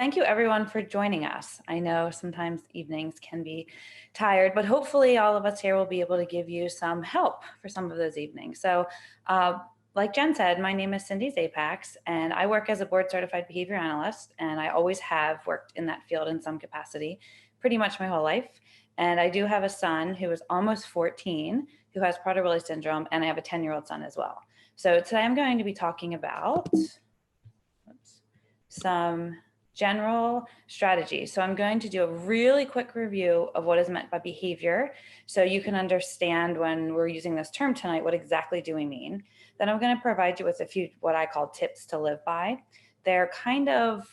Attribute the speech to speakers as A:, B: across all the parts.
A: Thank you everyone for joining us. I know sometimes evenings can be tired, but hopefully all of us here will be able to give you some help for some of those evenings. So like Jen said, my name is Cindy Szapacs and I work as a board certified behavior analyst, and I always have worked in that field in some capacity pretty much my whole life. And I do have a son who is almost 14 who has Prader-Willi syndrome, and I have a 10-year-old son as well. So today I'm going to be talking about some general strategies. So I'm going to do a really quick review of what is meant by behavior so you can understand when we're using this term tonight, what exactly do we mean. Then I'm going to provide you with a few what I call tips to live by. They're kind of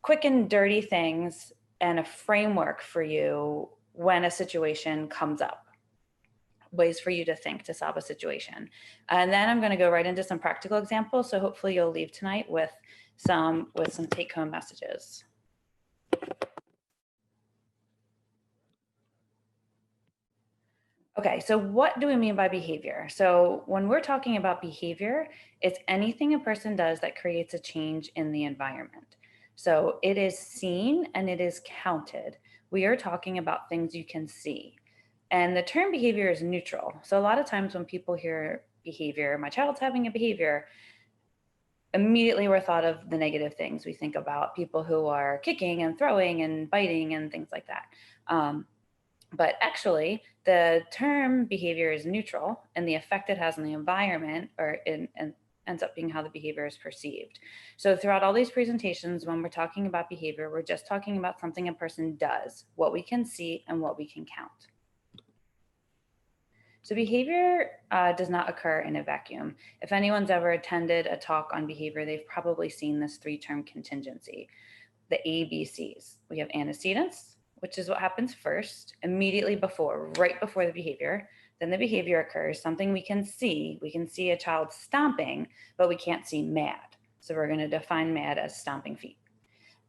A: quick and dirty things and a framework for you when a situation comes up, ways for you to think to solve a situation. And then I'm going to go right into some practical examples. So hopefully you'll leave tonight with some take-home messages. Okay, so what do we mean by behavior? So when we're talking about behavior, it's anything a person does that creates a change in the environment. So it is seen and it is counted. We are talking about things you can see. And the term behavior is neutral. So a lot of times when people hear behavior, my child's having a behavior, immediately we're thought of the negative things. We think about people who are kicking and throwing and biting and things like that. But actually, the term behavior is neutral, and the effect it has on the environment ends up being how the behavior is perceived. So throughout all these presentations, when we're talking about behavior, we're just talking about something a person does, what we can see and what we can count. So behavior does not occur in a vacuum. If anyone's ever attended a talk on behavior, they've probably seen this three-term contingency, the ABCs. We have antecedents, which is what happens first, immediately before, right before the behavior. Then the behavior occurs, something we can see. We can see a child stomping, but we can't see mad. So we're going to define mad as stomping feet.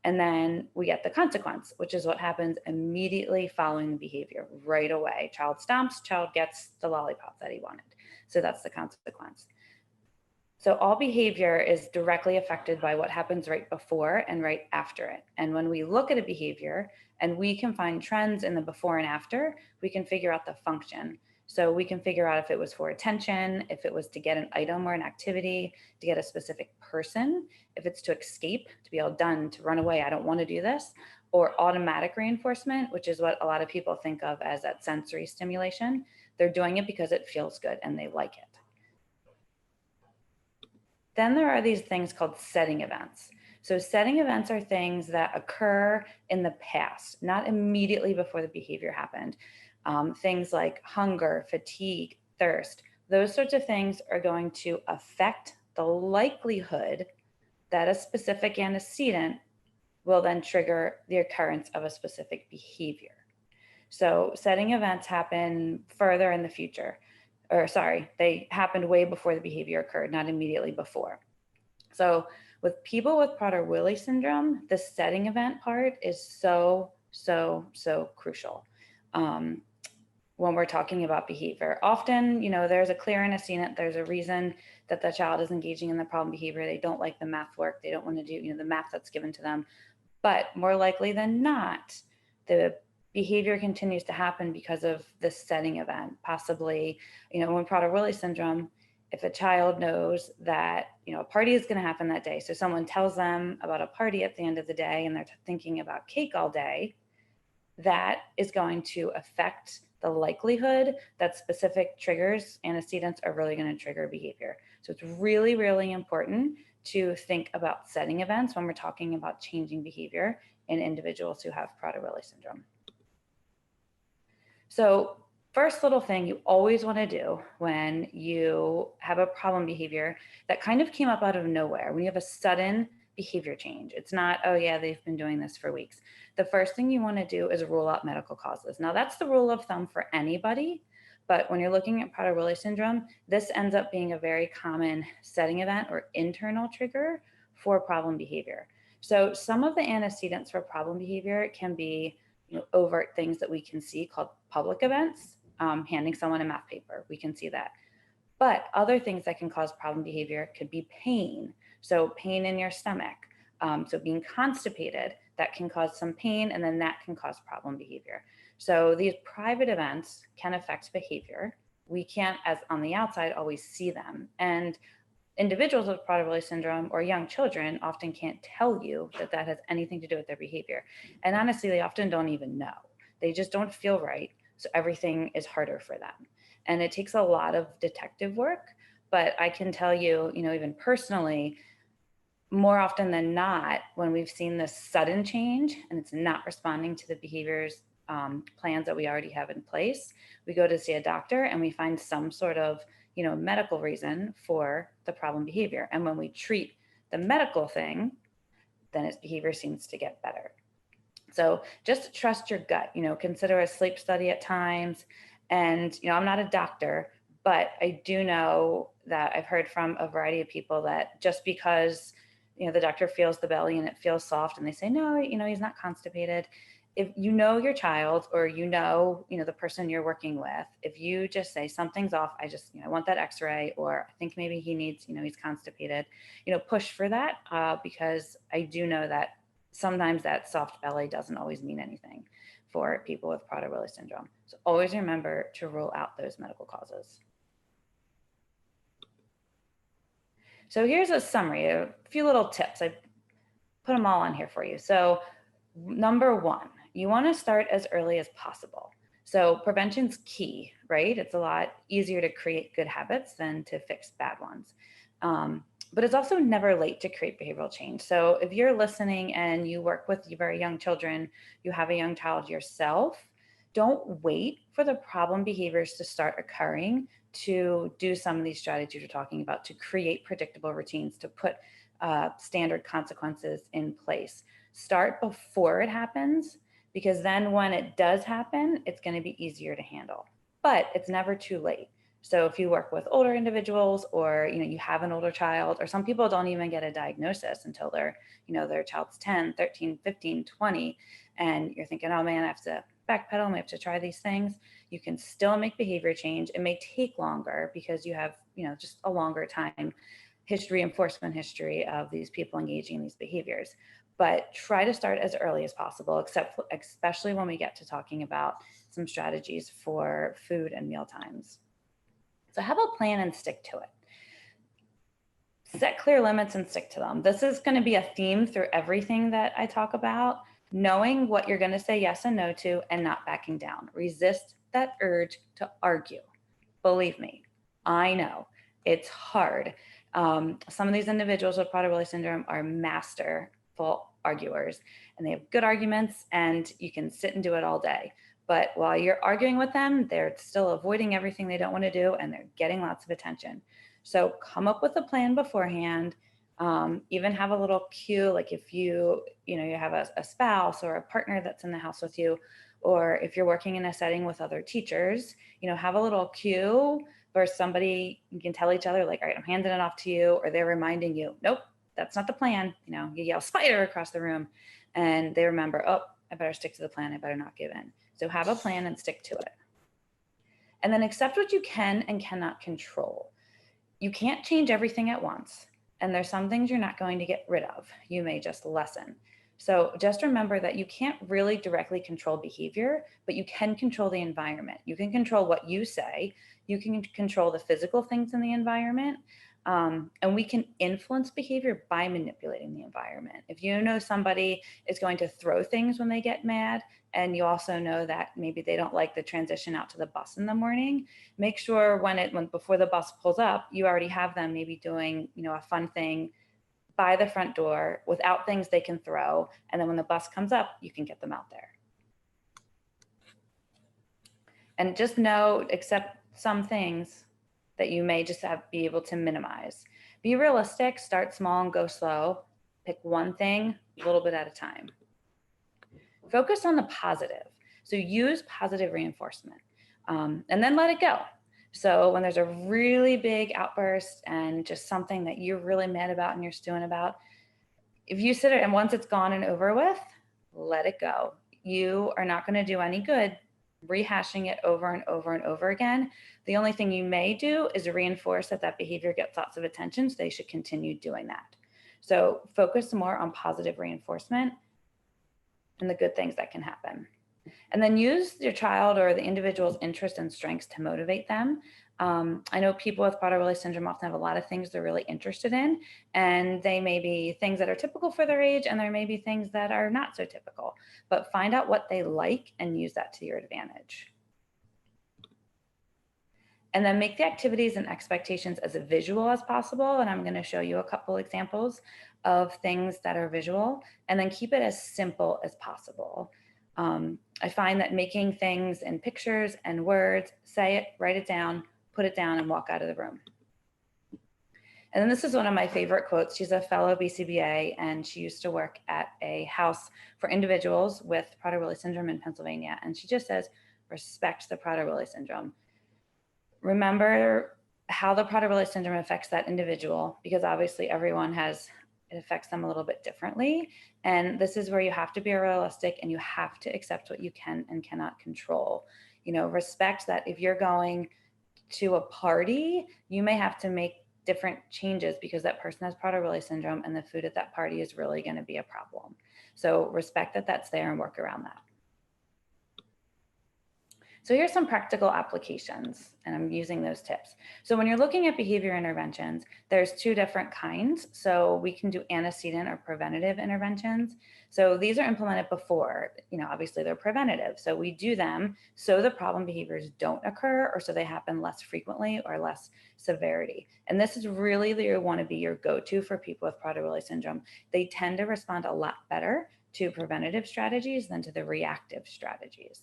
A: And then we get the consequence, which is what happens immediately following the behavior, right away. Child stomps, child gets the lollipop that he wanted. So that's the consequence. So all behavior is directly affected by what happens right before and right after it. And when we look at a behavior and we can find trends in the before and after, we can figure out the function. So we can figure out if it was for attention, if it was to get an item or an activity, to get a specific person, if it's to escape, to be all done, to run away, I don't want to do this, or automatic reinforcement, which is what a lot of people think of as that sensory stimulation. They're doing it because it feels good and they like it. Then there are these things called setting events. So setting events are things that occur in the past, not immediately before the behavior happened. Things like hunger, fatigue, thirst, those sorts of things are going to affect the likelihood that a specific antecedent will then trigger the occurrence of a specific behavior. So setting events happen further in the future, or sorry, they happened way before the behavior occurred, not immediately before. So with people with Prader-Willi syndrome, the setting event part is so crucial. When we're talking about behavior, often, there's a clear antecedent, there's a reason that the child is engaging in the problem behavior. They don't like the math work. They don't want to do, the math that's given to them. But more likely than not, the behavior continues to happen because of this setting event. Possibly, when Prader-Willi syndrome, if a child knows that, a party is going to happen that day, so someone tells them about a party at the end of the day and they're thinking about cake all day, that is going to affect the likelihood that specific triggers, antecedents, are really going to trigger behavior. So it's really, really important to think about setting events when we're talking about changing behavior in individuals who have Prader-Willi syndrome. So first little thing you always want to do when you have a problem behavior that kind of came up out of nowhere, when you have a sudden behavior change. It's not, oh yeah, they've been doing this for weeks. The first thing you want to do is rule out medical causes. Now that's the rule of thumb for anybody, but when you're looking at Prader-Willi syndrome, this ends up being a very common setting event or internal trigger for problem behavior. So some of the antecedents for problem behavior can be overt things that we can see called public events, handing someone a math paper, we can see that. But other things that can cause problem behavior could be pain. So pain in your stomach, so being constipated, that can cause some pain, and then that can cause problem behavior. So these private events can affect behavior. We can't, as on the outside, always see them. And individuals with Prader-Willi syndrome or young children often can't tell you that that has anything to do with their behavior. And honestly, they often don't even know. They just don't feel right. So everything is harder for them. And it takes a lot of detective work. But I can tell you, even personally, more often than not, when we've seen this sudden change and it's not responding to the behaviors plans that we already have in place, we go to see a doctor and we find some sort of medical reason for the problem behavior. And when we treat the medical thing, then its behavior seems to get better. So just trust your gut, consider a sleep study at times. And, I'm not a doctor, but I do know that I've heard from a variety of people that just because, the doctor feels the belly and it feels soft and they say, no, he's not constipated. If your child or the person you're working with, if you just say something's off, I want that x-ray, or I think maybe he needs, he's constipated, push for that because I do know that sometimes that soft belly doesn't always mean anything for people with Prader-Willi syndrome. So always remember to rule out those medical causes. So here's a summary, a few little tips. I put them all on here for you. So number one, you want to start as early as possible. So prevention's key, right? It's a lot easier to create good habits than to fix bad ones. But it's also never late to create behavioral change. So if you're listening and you work with very young children, you have a young child yourself, don't wait for the problem behaviors to start occurring to do some of these strategies you're talking about, to create predictable routines, to put standard consequences in place. Start before it happens, because then when it does happen, it's going to be easier to handle. But it's never too late. So if you work with older individuals, or you have an older child, or some people don't even get a diagnosis until their child's 10, 13, 15, 20, and you're thinking, oh man, I have to backpedal, I have to try these things. You can still make behavior change. It may take longer because you have just a longer time reinforcement history of these people engaging in these behaviors. But try to start as early as possible, especially when we get to talking about some strategies for food and meal times. So have a plan and stick to it. Set clear limits and stick to them. This is going to be a theme through everything that I talk about. Knowing what you're going to say yes and no to and not backing down. Resist that urge to argue. Believe me, I know it's hard. Some of these individuals with Prader-Willi syndrome are masterful arguers, and they have good arguments, and you can sit and do it all day. But while you're arguing with them, they're still avoiding everything they don't want to do, and they're getting lots of attention. So come up with a plan beforehand. Even have a little cue, like if you have a spouse or a partner that's in the house with you, or if you're working in a setting with other teachers, have a little cue where somebody, you can tell each other, like, all right, I'm handing it off to you, or they're reminding you, nope, that's not the plan. You yell spider across the room, and they remember, oh, I better stick to the plan. I better not give in. So have a plan and stick to it. And then accept what you can and cannot control. You can't change everything at once. And there's some things you're not going to get rid of. You may just lessen. So just remember that you can't really directly control behavior, but you can control the environment. You can control what you say. You can control the physical things in the environment. And we can influence behavior by manipulating the environment. If you know somebody is going to throw things when they get mad, and you also know that maybe they don't like the transition out to the bus in the morning, make sure when before the bus pulls up, you already have them maybe doing, a fun thing by the front door without things they can throw. And then when the bus comes up, you can get them out there. And just know, accept some things that you may just be able to minimize. Be realistic, start small and go slow. Pick one thing a little bit at a time. Focus on the positive. So use positive reinforcement, and then let it go. So when there's a really big outburst and just something that you're really mad about and you're stewing about, if you sit there and once it's gone and over with, let it go. You are not going to do any good rehashing it over and over and over again. The only thing you may do is reinforce that behavior gets lots of attention, so they should continue doing that. So focus more on positive reinforcement. and the good things that can happen. And then use your child or the individual's interests and strengths to motivate them. I know people with Prader-Willi syndrome often have a lot of things they're really interested in, and they may be things that are typical for their age, and there may be things that are not so typical. But find out what they like and use that to your advantage. And then make the activities and expectations as visual as possible. And I'm going to show you a couple examples of things that are visual, and then keep it as simple as possible. I find that making things in pictures and words, say it, write it down, put it down, and walk out of the room. And then this is one of my favorite quotes. She's a fellow BCBA, and she used to work at a house for individuals with Prader-Willi syndrome in Pennsylvania. And she just says, respect the Prader-Willi syndrome. Remember how the Prader-Willi syndrome affects that individual, because obviously everyone it affects them a little bit differently. And this is where you have to be realistic, and you have to accept what you can and cannot control. Respect that if you're going to a party, you may have to make different changes because that person has Prader-Willi syndrome, and the food at that party is really going to be a problem. So respect that that's there and work around that. So here's some practical applications, and I'm using those tips. So when you're looking at behavior interventions, there's two different kinds. So we can do antecedent or preventative interventions. So these are implemented before, obviously they're preventative. So we do them so the problem behaviors don't occur, or so they happen less frequently or less severity. And this is really want to be your go-to for people with Prader-Willi syndrome. They tend to respond a lot better to preventative strategies than to the reactive strategies.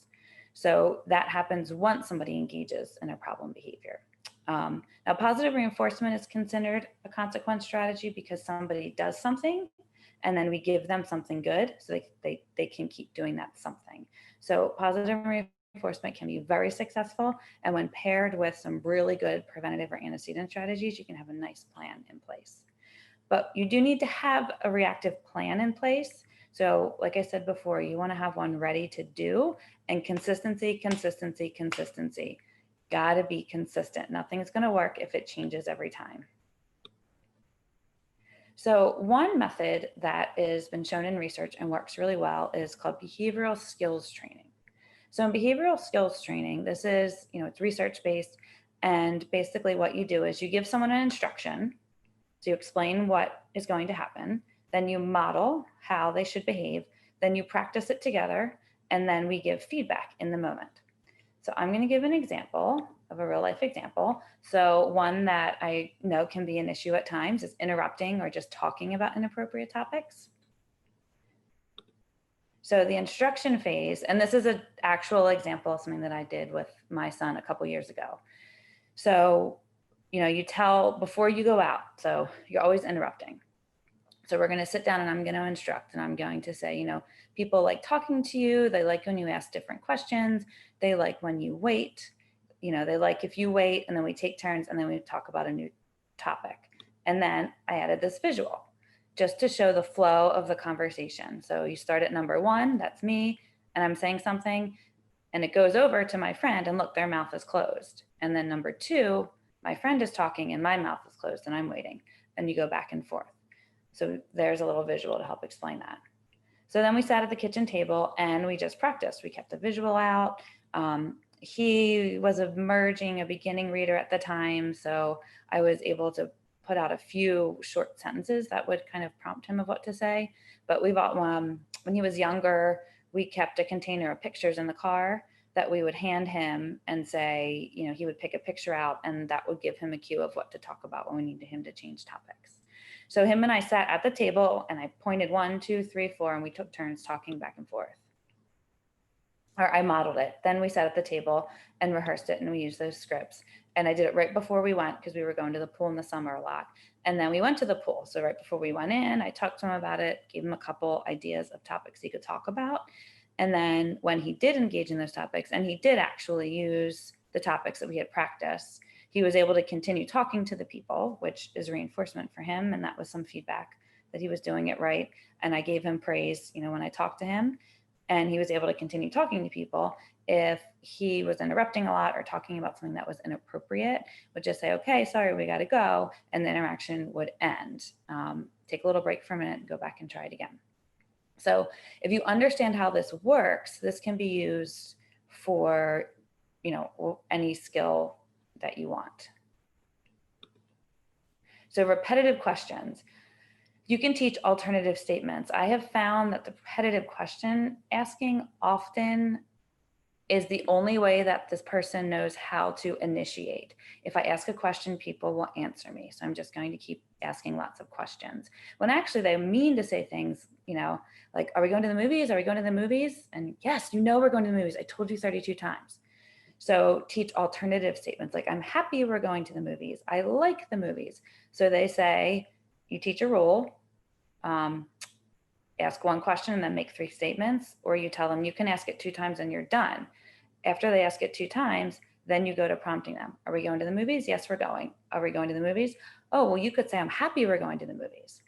A: So that happens once somebody engages in a problem behavior. Now, positive reinforcement is considered a consequence strategy because somebody does something and then we give them something good so they can keep doing that something. So positive reinforcement can be very successful, and when paired with some really good preventative or antecedent strategies, you can have a nice plan in place. But you do need to have a reactive plan in place. So like I said before, you want to have one ready to do, and consistency. Got to be consistent. Nothing's going to work if it changes every time. So one method that has been shown in research and works really well is called behavioral skills training. So in behavioral skills training, this is, it's research-based, and basically what you do is you give someone an instruction. So you explain what is going to happen, then you model how they should behave, then you practice it together, and then we give feedback in the moment. So I'm going to give an example of a real life example. So one that I know can be an issue at times is interrupting or just talking about inappropriate topics. So the instruction phase, and this is an actual example of something that I did with my son a couple years ago. So you tell before you go out, so you're always interrupting. So we're going to sit down and I'm going to instruct, and I'm going to say, people like talking to you. They like when you ask different questions. They like when you wait. They like if you wait and then we take turns and then we talk about a new topic. And then I added this visual just to show the flow of the conversation. So you start at number one, that's me, and I'm saying something, and it goes over to my friend, and look, their mouth is closed. And then number two, my friend is talking and my mouth is closed and I'm waiting, and you go back and forth. So there's a little visual to help explain that. So then we sat at the kitchen table and we just practiced. We kept the visual out. He was a beginning reader at the time, so I was able to put out a few short sentences that would kind of prompt him of what to say. But when he was younger, we kept a container of pictures in the car that we would hand him and say, he would pick a picture out, and that would give him a cue of what to talk about when we needed him to change topics. So him and I sat at the table and I pointed 1, 2, 3, 4, and we took turns talking back and forth. Or I modeled it. Then we sat at the table and rehearsed it, and we used those scripts. And I did it right before we went because we were going to the pool in the summer a lot. And then we went to the pool. So right before we went in, I talked to him about it, gave him a couple ideas of topics he could talk about. And then when he did engage in those topics, and he did actually use the topics that we had practiced, he was able to continue talking to the people, which is reinforcement for him. And that was some feedback that he was doing it right. And I gave him praise, when I talked to him, and he was able to continue talking to people. If he was interrupting a lot or talking about something that was inappropriate, would just say, okay, sorry, we got to go. And the interaction would end. Take a little break for a minute and go back and try it again. So if you understand how this works, this can be used for, any skill that you want. So repetitive questions. You can teach alternative statements. I have found that the repetitive question asking often is the only way that this person knows how to initiate. If I ask a question, people will answer me. So I'm just going to keep asking lots of questions. When actually they mean to say things, like, are we going to the movies? Are we going to the movies? And yes, we're going to the movies. I told you 32 times. So teach alternative statements like, I'm happy we're going to the movies. I like the movies. So they say, you teach a rule, ask one question and then make 3 statements, or you tell them you can ask it 2 times and you're done. After they ask it 2 times, then you go to prompting them. Are we going to the movies? Yes, we're going. Are we going to the movies? Oh, well, you could say, I'm happy we're going to the movies.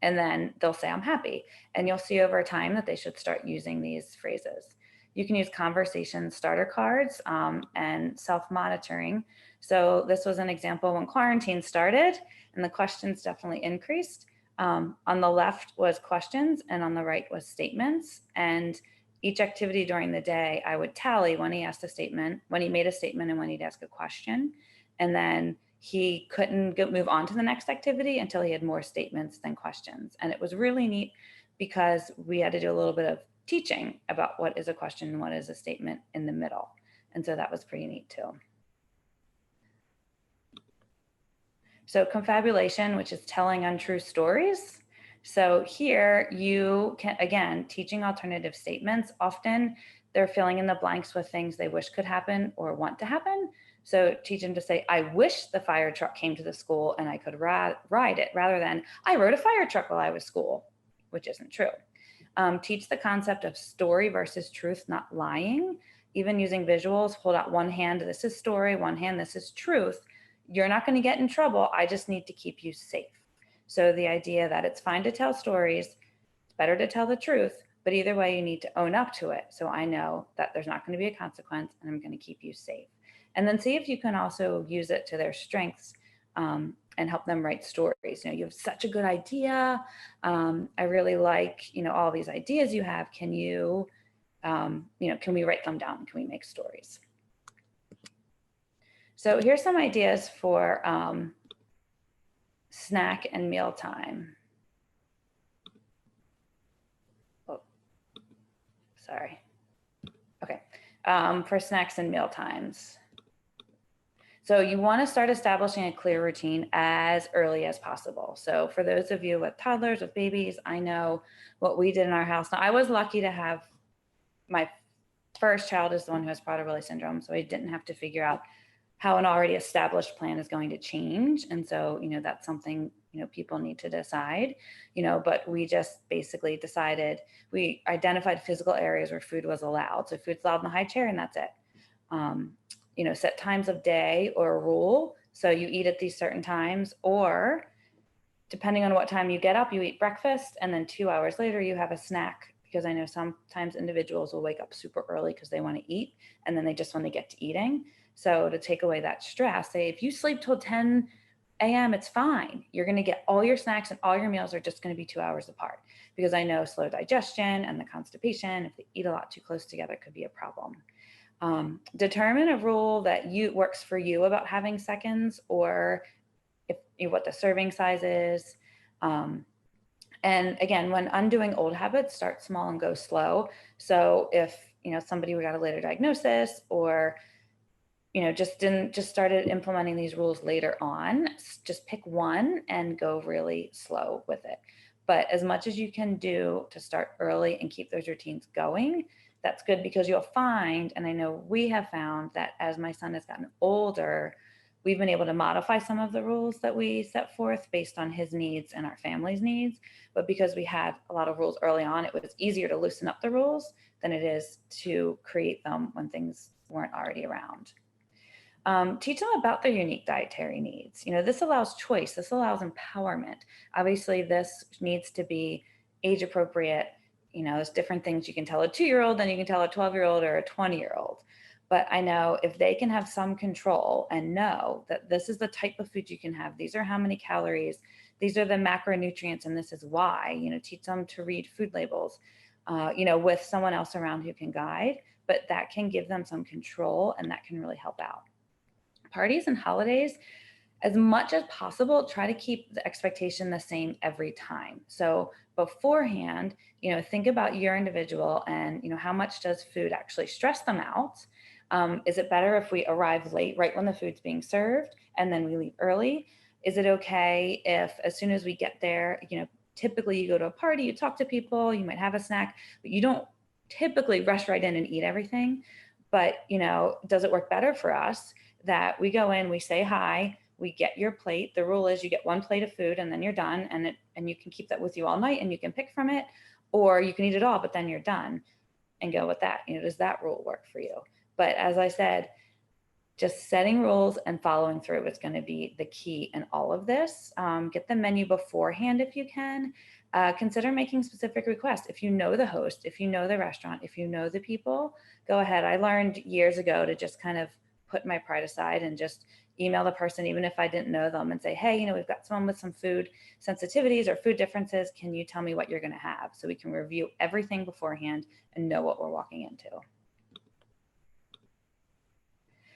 A: And then they'll say, I'm happy. And you'll see over time that they should start using these phrases. You can use conversation starter cards and self-monitoring. So this was an example when quarantine started and the questions definitely increased. On the left was questions and on the right was statements. And each activity during the day, I would tally when he asked a statement, when he made a statement and when he'd ask a question. And then he couldn't move on to the next activity until he had more statements than questions. And it was really neat because we had to do a little bit of teaching about what is a question and what is a statement in the middle. And so that was pretty neat too. So confabulation, which is telling untrue stories. So here you can, again, teaching alternative statements, often they're filling in the blanks with things they wish could happen or want to happen. So teach them to say, I wish the fire truck came to the school and I could ride it, rather than I rode a fire truck while I was school, which isn't true. Teach the concept of story versus truth, not lying. Even using visuals, hold out one hand, this is story, one hand, this is truth. You're not going to get in trouble. I just need to keep you safe. So the idea that it's fine to tell stories, it's better to tell the truth, but either way, you need to own up to it. So I know that there's not going to be a consequence and I'm going to keep you safe. And then see if you can also use it to their strengths and help them write stories. You have such a good idea. I really like, all these ideas you have. Can you, can we write them down? Can we make stories? So here's some ideas for snack and mealtime. Oh, sorry. Okay, for snacks and meal times. So you want to start establishing a clear routine as early as possible. So for those of you with toddlers, with babies, I know what we did in our house. Now, I was lucky to have my first child is the one who has Prader-Willi syndrome, so I didn't have to figure out how an already established plan is going to change. And so, that's something, people need to decide, but we just basically decided, we identified physical areas where food was allowed. So food's allowed in the high chair and that's it. Set times of day or a rule. So you eat at these certain times, or depending on what time you get up, you eat breakfast and then 2 hours later you have a snack, because I know sometimes individuals will wake up super early because they want to eat and then they just want to get to eating. So to take away that stress, say if you sleep till 10 a.m., it's fine. You're going to get all your snacks and all your meals are just going to be 2 hours apart, because I know slow digestion and the constipation, if they eat a lot too close together, could be a problem. Determine a rule that works for you about having seconds, or what the serving size is. And again, when undoing old habits, start small and go slow. So if, somebody got a later diagnosis, or, just started implementing these rules later on, just pick one and go really slow with it. But as much as you can do to start early and keep those routines going, that's good, because you'll find, and I know we have found, that as my son has gotten older, we've been able to modify some of the rules that we set forth based on his needs and our family's needs. But because we had a lot of rules early on, it was easier to loosen up the rules than it is to create them when things weren't already around. Teach them about their unique dietary needs. This allows choice. This allows empowerment. Obviously, this needs to be age appropriate. There's different things you can tell a 2-year-old than you can tell a 12-year-old or a 20-year-old. But I know if they can have some control and know that this is the type of food you can have, these are how many calories, these are the macronutrients and this is why, teach them to read food labels, with someone else around who can guide, but that can give them some control and that can really help out. Parties and holidays, as much as possible, try to keep the expectation the same every time. So beforehand, think about your individual and, how much does food actually stress them out? Is it better if we arrive late, right when the food's being served, and then we leave early? Is it okay if as soon as we get there, typically you go to a party, you talk to people, you might have a snack, but you don't typically rush right in and eat everything. But, does it work better for us that we go in, we say hi, we get your plate. The rule is you get one plate of food and then you're done, and you can keep that with you all night and you can pick from it, or you can eat it all, but then you're done and go with that. Does that rule work for you? But as I said, just setting rules and following through is going to be the key in all of this. Get the menu beforehand if you can. Consider making specific requests. If you know the host, if you know the restaurant, if you know the people, go ahead. I learned years ago to just kind of put my pride aside and just email the person, even if I didn't know them, and say, hey, we've got someone with some food sensitivities or food differences. Can you tell me what you're going to have? So we can review everything beforehand and know what we're walking into.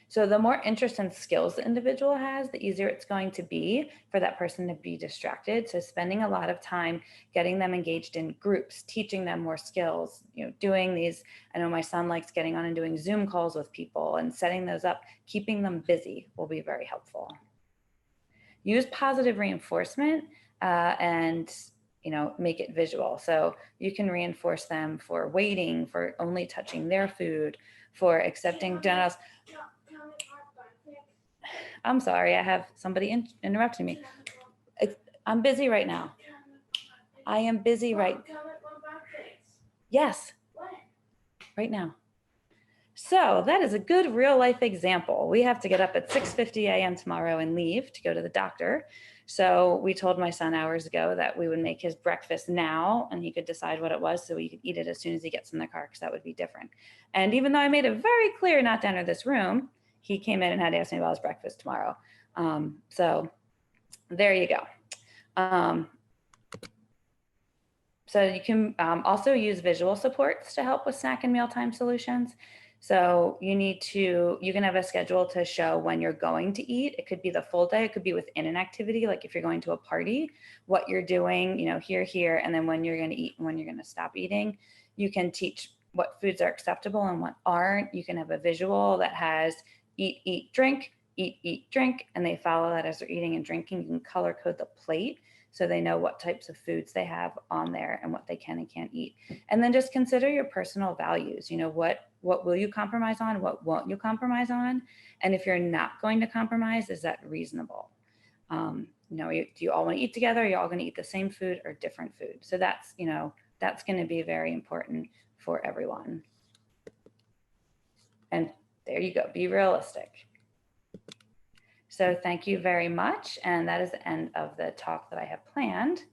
A: So the more interest and skills the individual has, the easier it's going to be for that person to be distracted. So spending a lot of time getting them engaged in groups, teaching them more skills, doing these, I know my son likes getting on and doing Zoom calls with people and setting those up, keeping them busy will be very helpful. Use positive reinforcement and make it visual. So you can reinforce them for waiting, for only touching their food, for accepting donuts. I'm sorry, I have somebody interrupting me. I'm busy right now. I am busy right. Yes, right now. So that is a good real life example. We have to get up at 6:50 a.m. tomorrow and leave to go to the doctor. So we told my son hours ago that we would make his breakfast now and he could decide what it was so he could eat it as soon as he gets in the car, because that would be different. And even though I made it very clear not to enter this room, he came in and had to ask me about his breakfast tomorrow. So there you go. So you can also use visual supports to help with snack and mealtime solutions. So you can have a schedule to show when you're going to eat. It could be the full day. It could be within an activity. Like if you're going to a party, what you're doing, here, and then when you're going to eat and when you're going to stop eating. You can teach what foods are acceptable and what aren't. You can have a visual that has eat, eat, drink, eat, eat, drink, and they follow that as they're eating and drinking. You can color code the plate so they know what types of foods they have on there and what they can and can't eat. And then just consider your personal values. What will you compromise on? What won't you compromise on? And if you're not going to compromise, is that reasonable? Do you all want to eat together? Are you all going to eat the same food or different food? So that's going to be very important for everyone. And there you go, be realistic. So thank you very much. And that is the end of the talk that I have planned.